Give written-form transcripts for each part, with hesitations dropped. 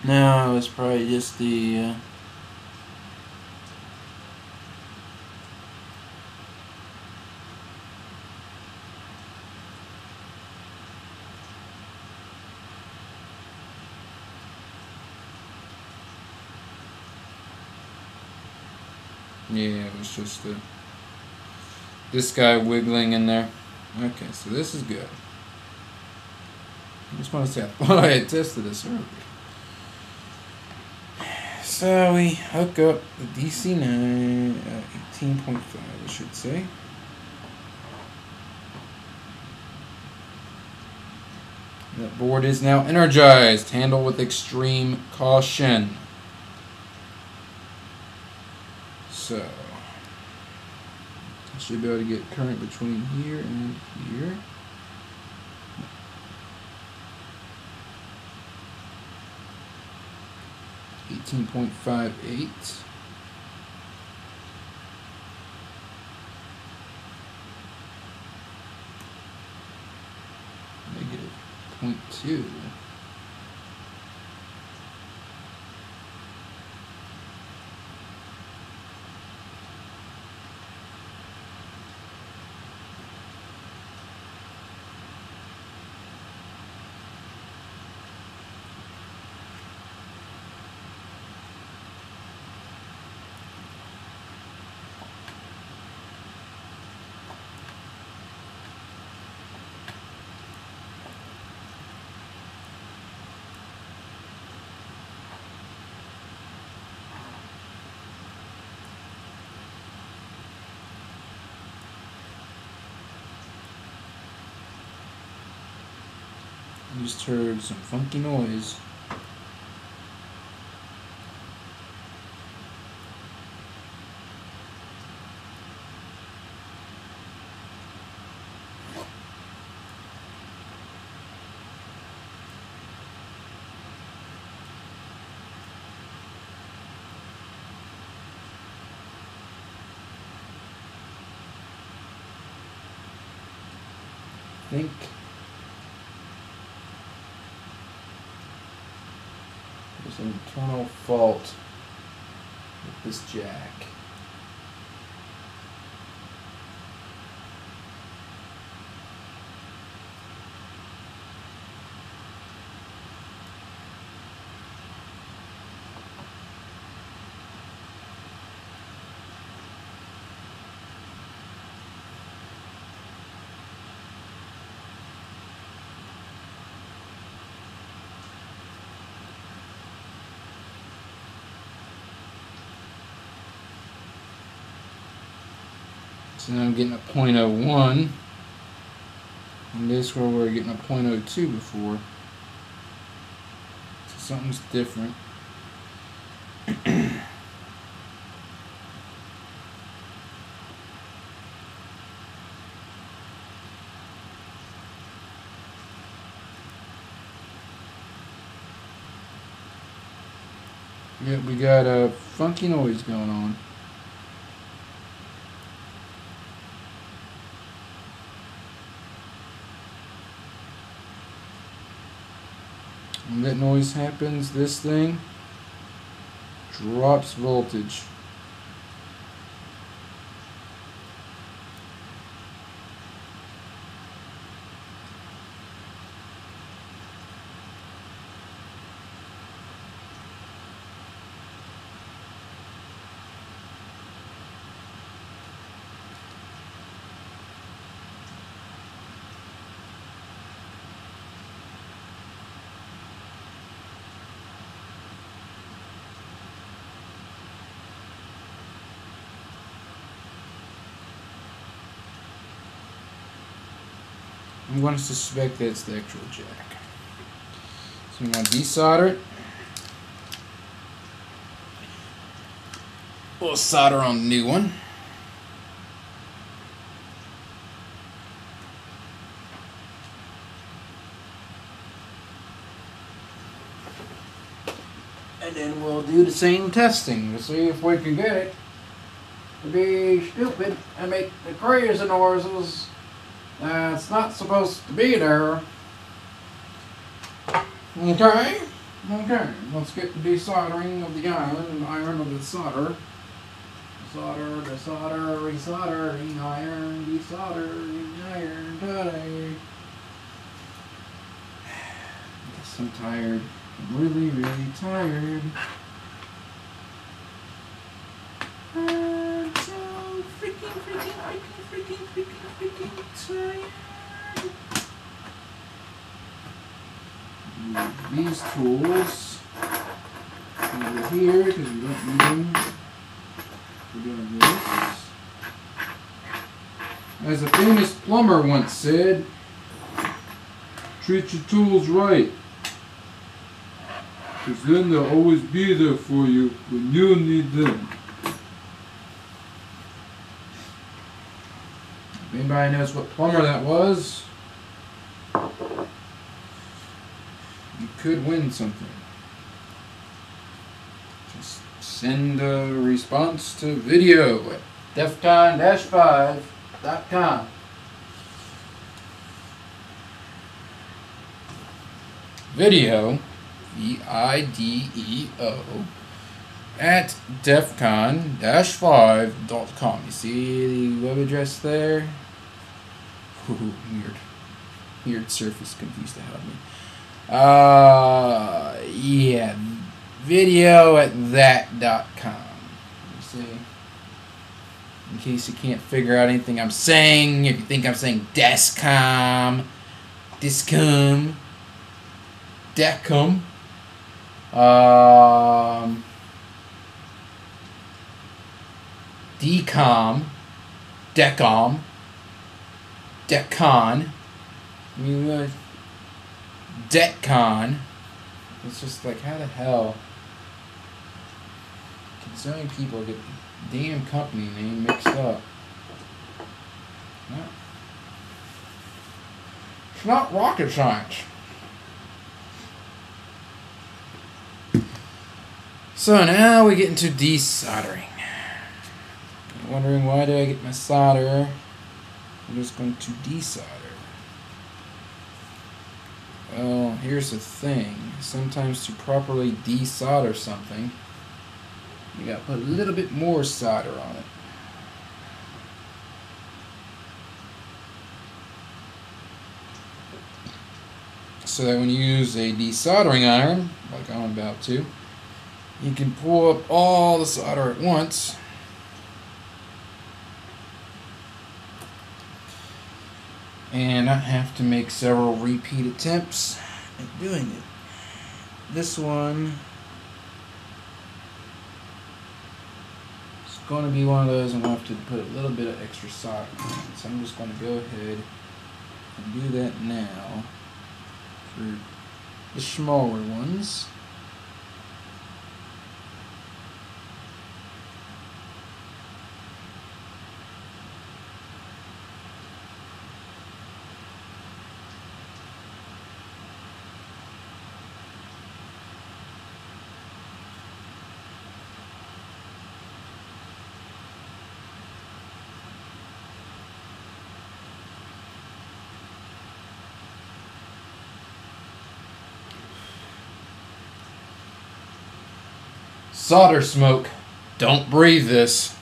No, it was probably just the. Yeah, it was just this guy wiggling in there. Okay, so this is good. I just want to say, I thought I had tested this earlier. So we hook up the DC9, 18.5, I should say. That board is now energized. Handle with extreme caution. So, I should be able to get current between here and here. $18.58. Negative 0.2. Just heard some funky noise. I think there's an internal fault with this jack. So now I'm getting a .01. And this where we were getting a .02 before. So something's different. Yeah, we got a funky noise going on. When that noise happens, this thing drops voltage. I'm going to suspect that it's the actual jack. So I'm going to desolder it. We'll solder on the new one. And then we'll do the same testing to see if we can get it to be stupid and make the crazy noises that's not supposed to be there. Okay? Okay, let's get the desoldering of the iron of the solder. Solder, desolder, resoldering iron, desoldering iron today. Guess I'm tired. I'm really, really tired. I'm so freaking tired. These tools over here because we don't need them. We're doing this. As a famous plumber once said, treat your tools right, because then they'll always be there for you when you need them. If anybody knows what plumber that was, you could win something. Just send a response to video at defcon-5.com. Video, video, at defcon-5.com. You see the web address there? Ooh, weird surface confused the hell out of me. Yeah, video at that.com. You see? In case you can't figure out anything I'm saying, if you think I'm saying Descom, Discom, Decom, Decom, Decom, Decon, Detcon. It's just like, how the hell can so many people get the damn company name mixed up? It's not rocket science. So now we get into desoldering. You're wondering, why do I get my solder? I'm just going to desolder. Well, here's the thing. Sometimes to properly desolder something, you gotta put a little bit more solder on it. So that when you use a desoldering iron, like I'm about to, you can pull up all the solder at once. And not have to make several repeat attempts at doing it. This one is going to be one of those I'm going to have to put a little bit of extra solder on. So I'm just going to go ahead and do that now for the smaller ones. Solder smoke. Don't breathe this.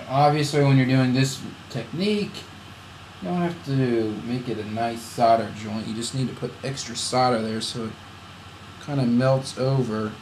Obviously, when you're doing this technique, you don't have to make it a nice solder joint. You just need to put extra solder there so it kind of melts over